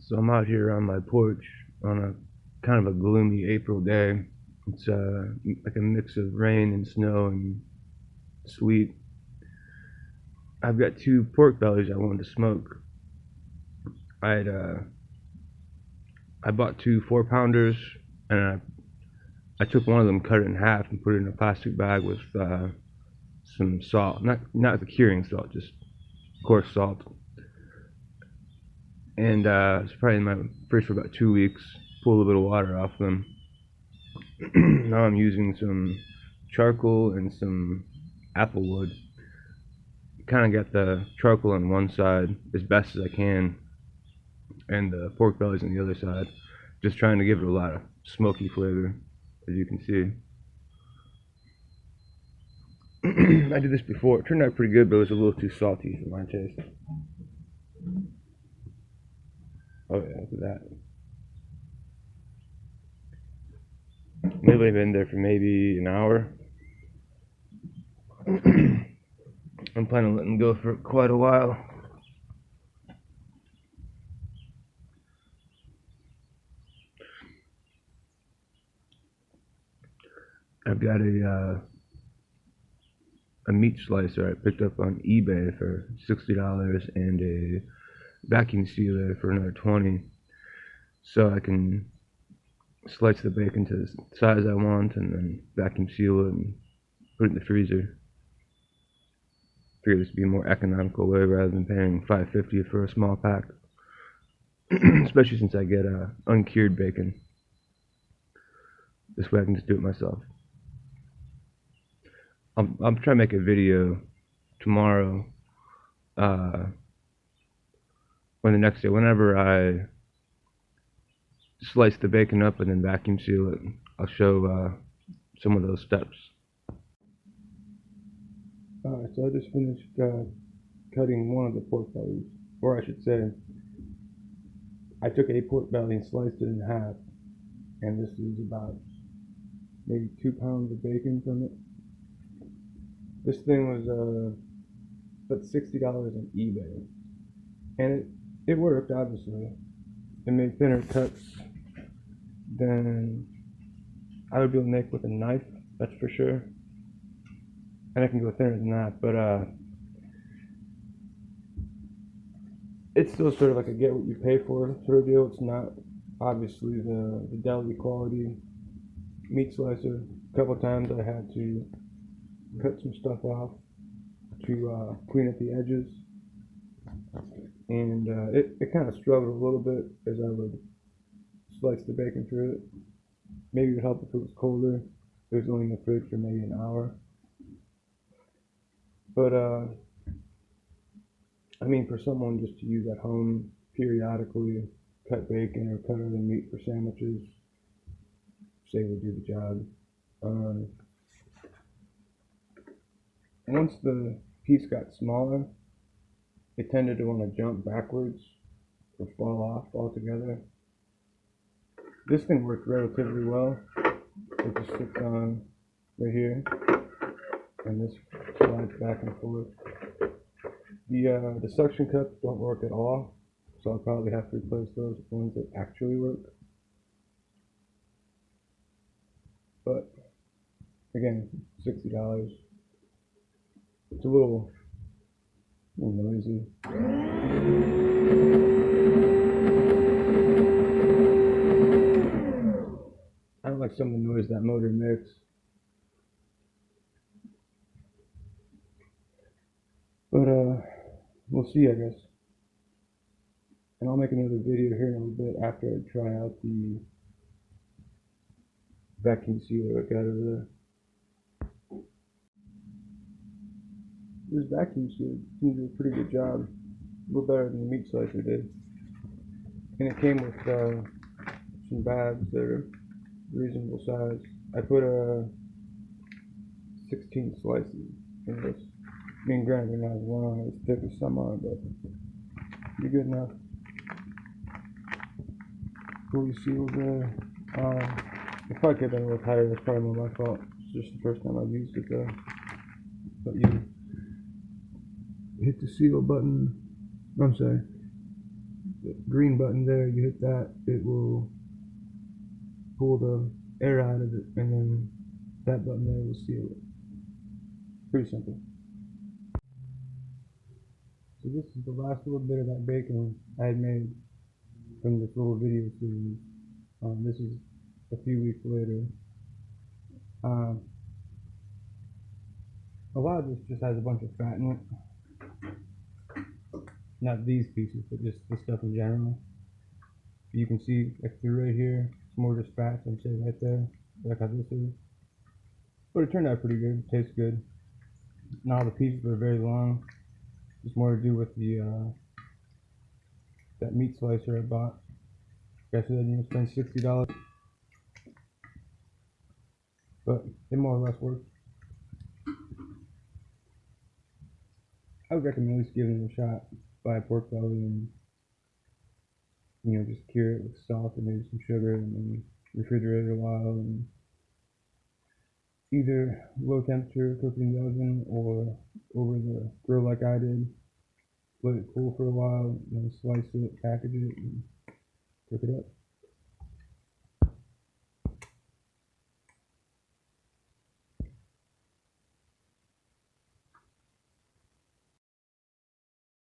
So I'm out here on my porch on a kind of a gloomy April day. It's like a mix of rain and snow and sleet. I've got two pork bellies I wanted to smoke. I'd I bought two 4-pounders and I took one of them, cut it in half, and put it in a plastic bag with some salt, not the curing salt, just coarse salt. And it's probably in my fridge for about 2 weeks. Pull a little bit of water off them. Now I'm using some charcoal and some apple wood. Kind of got the charcoal on one side as best as I can, and the pork bellies on the other side. Just trying to give it a lot of smoky flavor, as you can see. I did this before. It turned out pretty good, but it was a little too salty for my taste. Oh yeah, look at that. Maybe I've been there for maybe an hour. I'm planning on letting go for quite a while. I've got a meat slicer I picked up on eBay for $60 and a vacuum sealer for another $20, so I can slice the bacon to the size I want and then vacuum seal it and put it in the freezer. Figure this would be a more economical way rather than paying $5.50 for a small pack, especially since I get uncured bacon. This way I can just do it myself. I'm trying to make a video tomorrow, or the next day, whenever I slice the bacon up and then vacuum seal it. I'll show some of those steps. Alright, so I just finished cutting one of the pork bellies, or I should say, I took a pork belly and sliced it in half, and this is about maybe 2 pounds of bacon from it. This thing was about $60 on eBay, and it worked, obviously. It made thinner cuts than I would be able to make with a knife, that's for sure. And I can go thinner than that, but it's still sort of like a get what you pay for sort of deal. It's not obviously the deli quality meat slicer. A couple of times I had to cut some stuff off to clean up the edges, and it kind of struggled a little bit as I would slice the bacon through it. Maybe it would help if it was colder. It was only in the fridge for maybe an hour. But I mean, for someone just to use at home periodically, cut bacon or cut other meat for sandwiches, say would do the job. Once the piece got smaller, it tended to want to jump backwards or fall off altogether. This thing worked relatively well. It just sits on right here, and this slides back and forth. The suction cups don't work at all, so I'll probably have to replace those with ones that actually work. But again, $60. It's a little noisy. I don't like some of the noise that motor makes. But we'll see, I guess. And I'll make another video here in a little bit after I try out the vacuum sealer I got over there. This vacuum sealer seems to do a pretty good job. A little better than the meat slicer did. And it came with some bags that are reasonable size. I put 16 slices in this. I mean, granted, they're not as long as thick as some are, but be good enough. Fully sealed there. If I could have done a little higher, that's probably more my fault. It's just the first time I've used it though. But you hit the seal button. I'm sorry. green button there, you hit that, it will pull the air out of it, and then that button there will seal it. Pretty simple. So this is the last little bit of that bacon I had made from this little video series. This is a few weeks later. A lot of this just has a bunch of fat in it. Not these pieces, but just the stuff in general. You can see like through right here, it's more just fat than say right there, like how this is. But it turned out pretty good, tastes good. Not all the pieces were very long. It's more to do with the that meat slicer I bought. Like I said, I spent $60, but it more or less worked. I would recommend at least giving it a shot. Buy a pork belly and just cure it with salt and maybe some sugar, and then refrigerate it a while, and either low temperature cook in the oven or over the grill like I did. Let it cool for a while, then slice it, package it, and cook it up.